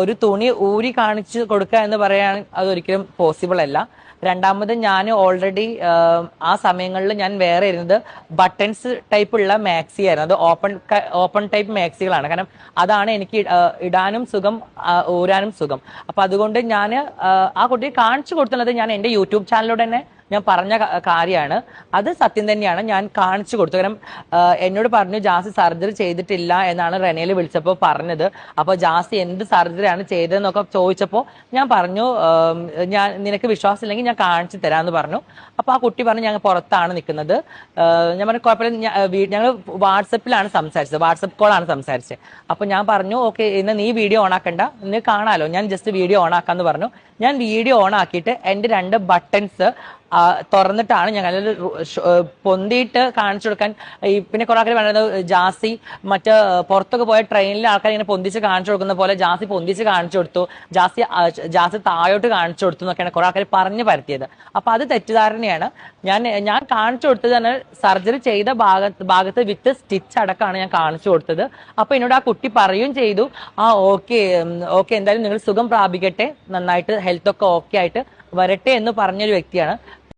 ഒരു തുണി ഊരി കാണിച്ചു കൊടുക്കുക എന്ന് പറയാൻ അതൊരിക്കലും പോസിബിൾ അല്ല. രണ്ടാമത് ഞാൻ ഓൾറെഡി ആ സമയങ്ങളിൽ ഞാൻ വേറെ ഇരുന്നത് ബട്ടൺസ് ടൈപ്പ് ഉള്ള മാക്സി ആയിരുന്നു. അത് ഓപ്പൺ ടൈപ്പ് മാക്സികളാണ്. കാരണം അതാണ് എനിക്ക് ഇടാനും സുഖം, ഊരാനും സുഖം. അപ്പൊ അതുകൊണ്ട് ഞാൻ ആ കുട്ടിയെ കാണിച്ചു കൊടുത്തുള്ളത് ഞാൻ എന്റെ യൂട്യൂബ് ചാനലിലൂടെ തന്നെ ഞാൻ പറഞ്ഞ കാര്യമാണ്. അത് സത്യം തന്നെയാണ്. ഞാൻ കാണിച്ചു കൊടുത്തു. കാരണം എന്നോട് പറഞ്ഞു ജാസി സർജറി ചെയ്തിട്ടില്ല എന്നാണ് റെനയിൽ വിളിച്ചപ്പോൾ പറഞ്ഞത്. അപ്പോൾ ജാസി എന്ത് സർജറിയാണ് ചെയ്തതെന്നൊക്കെ ചോദിച്ചപ്പോൾ ഞാൻ പറഞ്ഞു ഞാൻ നിനക്ക് വിശ്വാസമില്ലെങ്കിൽ ഞാൻ കാണിച്ചു തരാമെന്ന് പറഞ്ഞു. അപ്പോൾ ആ കുട്ടി പറഞ്ഞു ഞങ്ങൾ പുറത്താണ് നിൽക്കുന്നത്. ഞാൻ പറഞ്ഞു കുഴപ്പമില്ല, ഞങ്ങൾ വാട്സപ്പിലാണ് സംസാരിച്ചത്, വാട്സപ്പ് കോളാണ് സംസാരിച്ചത്. അപ്പോൾ ഞാൻ പറഞ്ഞു ഓക്കെ ഇന്ന് നീ വീഡിയോ ഓൺ ആക്കണ്ട, നീ കാണാലോ, ഞാൻ ജസ്റ്റ് വീഡിയോ ഓൺ ആക്കാന്ന് പറഞ്ഞു. ഞാൻ വീഡിയോ ഓൺ ആക്കിയിട്ട് എൻ്റെ 2 ബട്ടൺസ് തുറന്നിട്ടാണ് ഞങ്ങൾ പൊന്തിയിട്ട് കാണിച്ചു കൊടുക്കാൻ. പിന്നെ കുറെ ആൾക്കാർ പറയുന്നത് ജാസി മറ്റ് പുറത്തൊക്കെ പോയ ട്രെയിനിലെ ആൾക്കാർ ഇങ്ങനെ പൊന്തിച്ച് കാണിച്ചു കൊടുക്കുന്ന പോലെ ജാസി പൊന്തിച്ച് കാണിച്ചു കൊടുത്തു, ജാസി താഴോട്ട് കാണിച്ചു കൊടുത്തു എന്നൊക്കെയാണ് കുറെ ആൾക്കാർ പറഞ്ഞു പരത്തിയത്. അപ്പൊ അത് തെറ്റിദ്ധാരണയാണ്. ഞാൻ കാണിച്ചു കൊടുത്തത് തന്നെ സർജറി ചെയ്ത ഭാഗത്ത് വിത്ത് സ്റ്റിച്ച് അടക്കമാണ് ഞാൻ കാണിച്ചു കൊടുത്തത്. അപ്പൊ എന്നോട് ആ കുട്ടി പറയുകയും ചെയ്തു ഓക്കെ എന്തായാലും നിങ്ങൾ സുഖം പ്രാപിക്കട്ടെ, നന്നായിട്ട് ഹെൽത്ത് ഒക്കെ ഓക്കെ ആയിട്ട് വരട്ടെ എന്ന് പറഞ്ഞൊരു വ്യക്തിയാണ്.